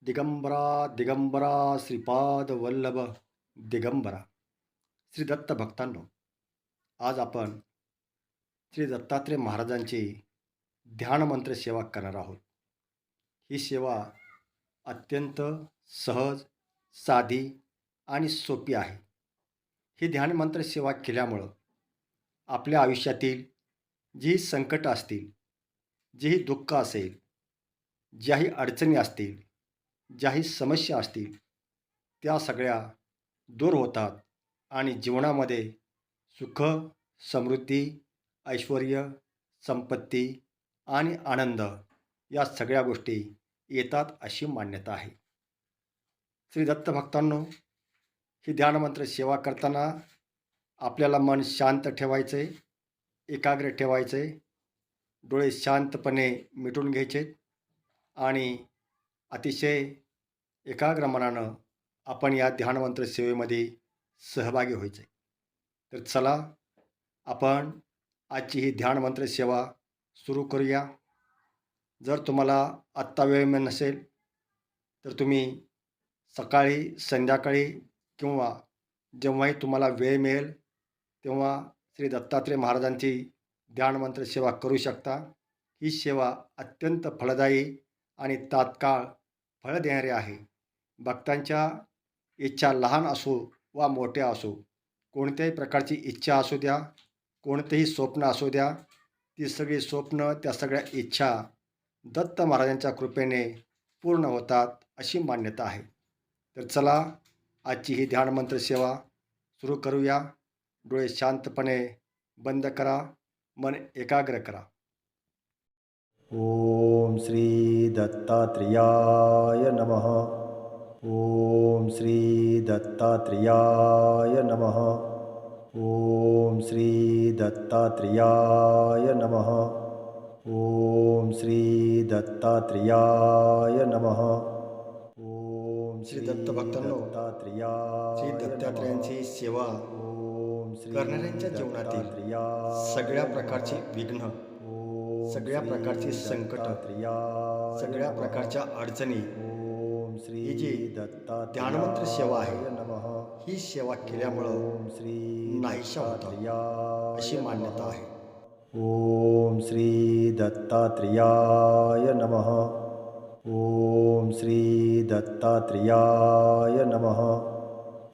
दिगंबरा दिगंबरा श्रीपाद वल्लभ दिगंबरा. श्री दत्त भक्तांनो, आज आपण श्री दत्तात्रय महाराजांची ध्यानमंत्र सेवा करणार आहोत. ही सेवा अत्यंत सहज, साधी आणि सोपी आहे. ही ध्यानमंत्र सेवा केल्यामुळं आपल्या आयुष्यातील जी संकट असतील, जीही दुःख असेल, ज्याही अडचणी असतील, ज्याही समस्या असतील, त्या सगळ्या दूर होतात आणि जीवनामध्ये सुख, समृद्धी, ऐश्वर्य, संपत्ती आणि आनंद या सगळ्या गोष्टी येतात अशी मान्यता आहे. श्री दत्त भक्तांनो, ही ध्यानमंत्र सेवा करताना आपल्याला मन शांत ठेवायचे, एकाग्र ठेवायचे, डोळे शांतपणे मिटून घ्यायचे आणि अतिशय एकाग्र मनानं आपण या ध्यानमंत्र सेवेमध्ये सहभागी व्हायचे. तर चला, आपण आजची ही ध्यानमंत्र सेवा सुरू करूया. जर तुम्हाला आत्ता वेळ मिळत नसेल तर तुम्ही सकाळी, संध्याकाळी किंवा जेव्हाही तुम्हाला वेळ मिळेल तेव्हा श्री दत्तात्रय महाराजांची ध्यानमंत्र सेवा करू शकता. ही सेवा अत्यंत फलदायी आणि तात्काळ फळ देणारी आहे. भक्तांच्या इच्छा लहान असो वा मोठ्या असो, कोणत्याही प्रकारची इच्छा असू द्या, कोणतेही स्वप्न असू द्या, ती सगळी स्वप्न, त्या सगळ्या इच्छा दत्त महाराजांच्या कृपेने पूर्ण होतात अशी मान्यता आहे. तर चला, आजची ही ध्यानमंत्र सेवा सुरू करूया. डोळे शांतपणे बंद करा, मन एकाग्र करा. ओम श्री दत्तात्रेयाय नमः. ओम श्री दत्तात्रेयाय नमः. ओम श्री दत्तात्रेयाय नमः. ओम श्री दत्तात्रेयाय नमः. ओम श्री दत्त भक्तांनो, श्री दत्तात्रेयांची सेवा करणाऱ्यांच्या जीवनातील सगळ्या प्रकारची विघ्न, सगळ्या प्रकारची संकट, सगळ्या प्रकारच्या अडचणी, ही जी ध्यानमंत्र सेवा आहे, ही सेवा केल्यामुळं नाहीशा होतात अशी मान्यता आहे. ओम श्री दत्तात्रेयाय नमः. ओम श्री दत्तात्रेयाय नमः.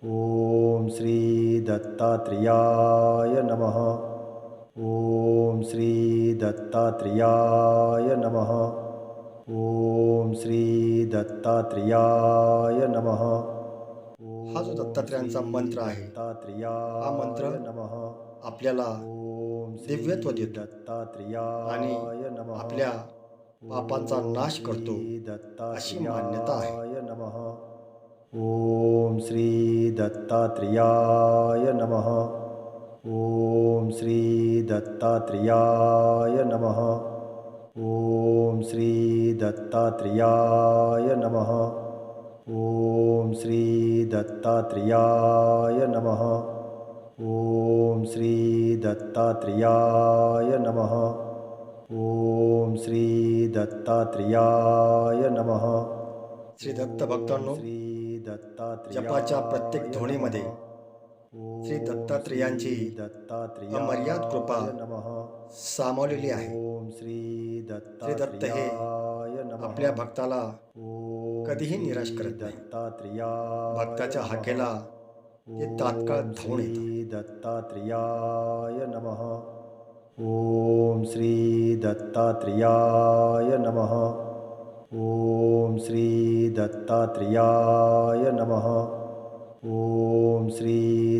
ओम श्री दत्तात्रेयाय नमः. ओम श्री दत्तात्रेयाय नमः. ओम श्री दत्तात्रेयाय नमः. हा जो दत्तात्रेयांचा मंत्र आहे, हा मंत्र आपल्याला दिव्यत्व देतो आणि आपल्या पापांचा नाश करतो अशी मान्यता आहे. ओम श्री दत्तात्रेयाय नमः. ओम श्री दत्तात्रेयाय नमः. ओम श्री दत्तात्रेयाय नमः. ओम श्री दत्तात्रेयाय नमः. ओम श्री दत्तात्रेयाय नमः. ओम श्री दत्तात्रेयाय नमः. श्री दत्त भक्तांनो, जपाच्या प्रत्येक ध्वनीमध्ये श्री दत्तात्रेयांची अमर्याद कृपा सामावलेली आहे. श्री दत्त हे आपल्या भक्ताला कधीही निराश करत नाही. भक्ताच्या हाकेला ते तात्काळ धावून येतात. दत्तात्रेयाय नमः. ओम श्री दत्तात्रेयाय नमः. ओम श्री दत्तात्रेयाय नमः. ओम श्री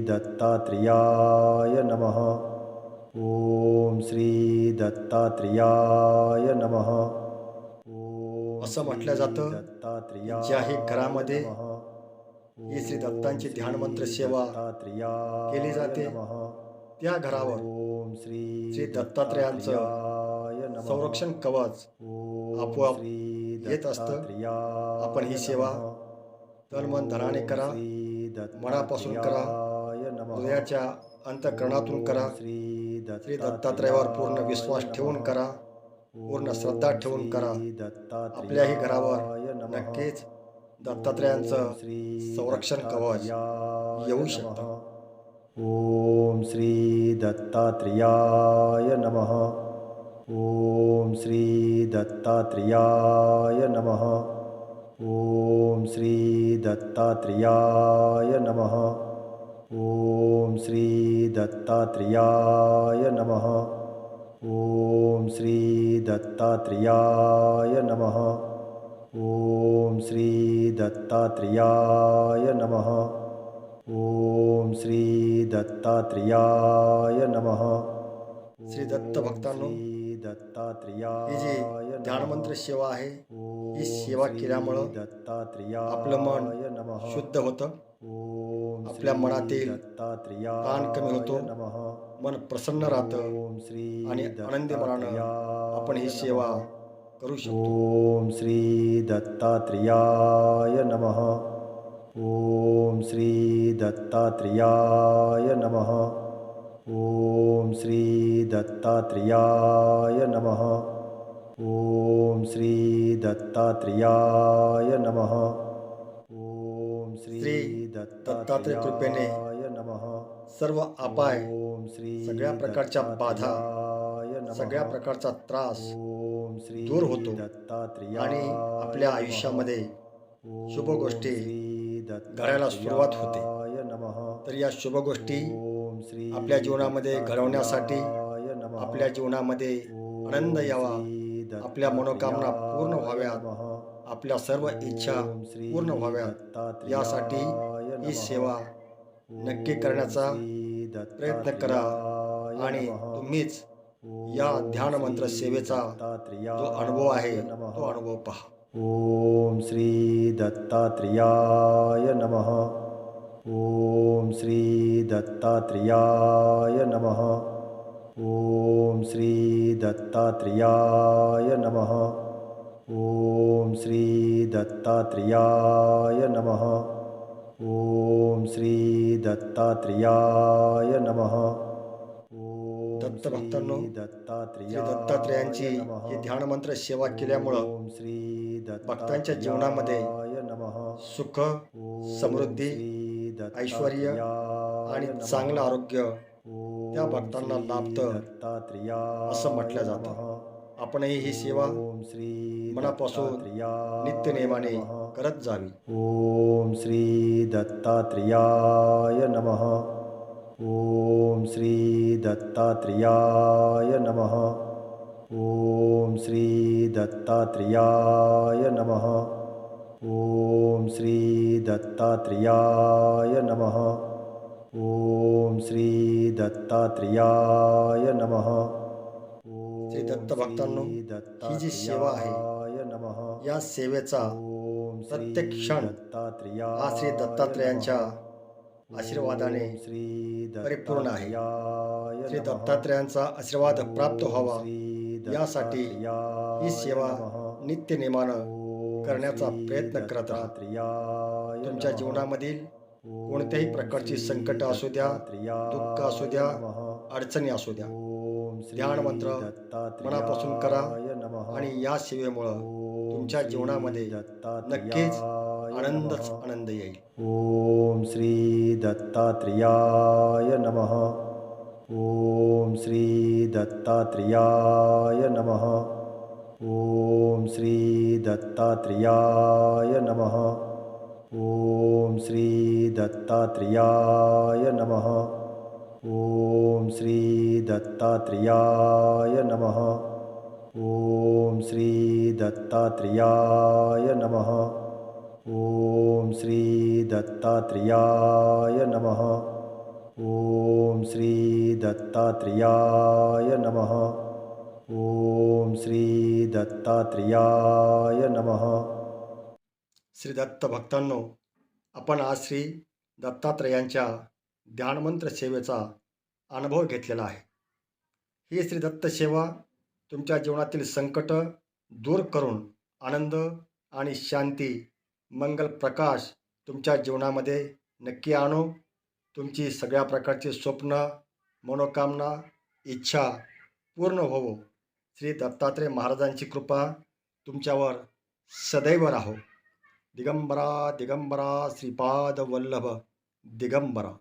दत्तात्रेयाय नमः. ओम श्री दत्तात्रेयाय नमः. असं म्हटलं जातं, ज्याही घरामध्ये ही श्री दत्तांची ध्यानमंत्र सेवा केली जाते, त्या घरावर श्री दत्तात्रेयांचं संरक्षण कवच आपोआप येत असतं. आपण ही सेवा तन मन धनाने करा, मनापासून करा, हृदयाच्या अंतःकरणातून करा. श्री दत्तात्रेयावर पूर्ण विश्वास ठेवून करा, पूर्ण श्रद्धा ठेवून करा. आपल्याही घरावर नक्कीच दत्तात्रेयांचं श्री संरक्षण कवच दत्तात्रेयाय येऊ नमः. शकतं. ओम श्री दत्तात्रेयाय नमः. ओम श्री दत्तात्रेयाय नमः. ओम श्री दत्तात्रेयाय नमः. ओम श्री दत्तात्रेयाय नमः. ओम श्री दत्तात्रेयाय नमः. ओम श्री दत्तात्रेयाय नमः. ओम श्री दत्तात्रेयाय नमः. श्री दत्त भक्तांनो, श्री ही जी दत्तात्रेयाय ध्यानमंत्र नमः. सेवा आहे, ही ओम सेवा श्री केल्यामुळं आपलं मन दत्तात्रेयाय नमः. शुद्ध होतं, ओम आपल्या श्री मनातील ताण कमी होतो, दत्तात्रेयाय नमः. मन प्रसन्न राहतं ओम श्री आणि आनंदी मनानं आपण ही दत्तात्रेयाय सेवा नमः. करू शकतो. ओम श्री दत्तात्रेयाय नमः. ओम श्री दत्तात्रेयाय नमः. ओम श्री दत्तात्रेयाय नमः. ओम श्री दत्तात्रेयाय नमः. ओम श्री श्री दत्तात्रेय कृपेने दत्तात्रेयाय नमः. सर्व अपाय, ओम श्री सगळ्या प्रकारच्या बाधा, दत्तात्रेयाय नमः. सगळ्या प्रकारचा त्रास ओम श्री दूर होतो दत्तात्रेयाय आणि आपल्या नमः. आयुष्यामध्ये शुभ ओम गोष्टी श्री घडायला सुरुवात होते. दत्तात्रेयाय नमः. तर या शुभ गोष्टी ओम श्री आपल्या जीवनामध्ये घडवण्यासाठी, दत्तात्रेयाय नमः. आपल्या जीवनामध्ये ओम आनंद यावा, श्री आपल्या मनोकामना पूर्ण दत्तात्रेयाय व्हाव्यात, नमः. आपल्या सर्व इच्छा ओम श्री पूर्ण व्हाव्यात, दत्तात्रेयाय यासाठी ही नमः. सेवा नक्की करण्याचा ओम श्री प्रयत्न करा दत्तात्रेयाय आणि नमः. तुम्हीच या ओम ध्यान मंत्र श्री सेवेचा दत्तात्रेयाय जो अनुभव आहे नमः. तो अनुभव पहा. ओम श्री दत्तात्रेयाय नमः. ओम श्री दत्तात्रेयाय नमः. ओम श्री दत्तात्रेयाय नमः. ओम श्री दत्तात्रेयाय नमः. ओम श्री दत्तात्रेयाय नमः. ओम दत्त भक्तांनो, श्री श्री दत्तात्रेयांची नमः. ही ध्यान मंत्र सेवा केल्यामुळं ओम श्री भक्तांच्या जीवनामध्ये दत्तात्रेयाय नमः. सुख, ओम समृद्धी, श्री ऐश्वर्य दत्तात्रेयाय आणि नमः. चांगलं आरोग्य ओम त्या भक्तांना श्री लाभतं दत्तात्रेयाय असं म्हटलं जातं. नमः. आपणही ही सेवा ओम श्री मनापासून दत्तात्रेयाय नित्यनेमाने नमः. करत जावी. ओम श्री दत्तात्रेयाय नमः. ओम श्री दत्तात्रेयाय नमः. ओम श्री दत्तात्रेयाय नमः. ओम श्री दत्तात्रेयाय नमः. ओम श्री दत्तात्रेयाय नमः. श्री दत्त भक्तांनो, ही जी सेवा आहे, दत्तात्रेयाय नमः. या सेवेचा ओम श्री प्रत्येक क्षण दत्तात्रेयाय हा श्री दत्तात्रेयांच्या नमः. आशीर्वादाने ओम श्री परिपूर्ण आहे. दत्तात्रेयाय श्री नमः. दत्तात्रेयांचा आशीर्वाद प्राप्त व्हावा, श्री यासाठी दत्तात्रेयाय ही सेवा नमः. नित्यनेमानं ओम करण्याचा श्री प्रयत्न करत राहा. दत्तात्रेयाय तुमच्या नमः. जीवनामधील ओम कोणत्याही प्रकारची श्री संकट असू द्या, दत्तात्रेयाय दुःख असू द्या, नमः. अडचणी असू द्या, ओम श्री ध्यान मंत्र दत्तात्रेयाय मनापासून करा नमः. आणि या सेवेमुळं ओम तुमच्या श्री जीवनामध्ये दत्तात्रेयाय नक्कीच आनंदच नमः. आनंद येईल. ओम श्री दत्तात्रेयाय नमः. ओम श्री दत्तात्रेयाय नमः. ओम श्री दत्तात्रेयाय नमः. ओम श्री दत्तात्रेयाय नमः. ओम श्री दत्तात्रेयाय नमः. ओम श्री दत्तात्रेयाय नमः. ओम श्री दत्तात्रेयाय नमः. ओम श्री दत्तात्रेयाय नमः. ओम श्री दत्तात्रेयाय नमः. श्री दत्त भक्तांनो, आपण आज श्री दत्तात्रेयांच्या ध्यानमंत्र सेवेचा अनुभव घेतलेला आहे. ही श्री दत्त सेवा तुमच्या जीवनातील संकट दूर करून आनंद आणि शांती, मंगल प्रकाश तुमच्या जीवनामध्ये नक्की आणो. तुमची सगळ्या प्रकारची स्वप्न, मनोकामना, इच्छा पूर्ण होवो. श्री दत्तात्रेय महाराजांची कृपा तुमच्यावर सदैव राहो. दिगंबरा दिगंबरा श्रीपाद वल्लभ दिगंबरा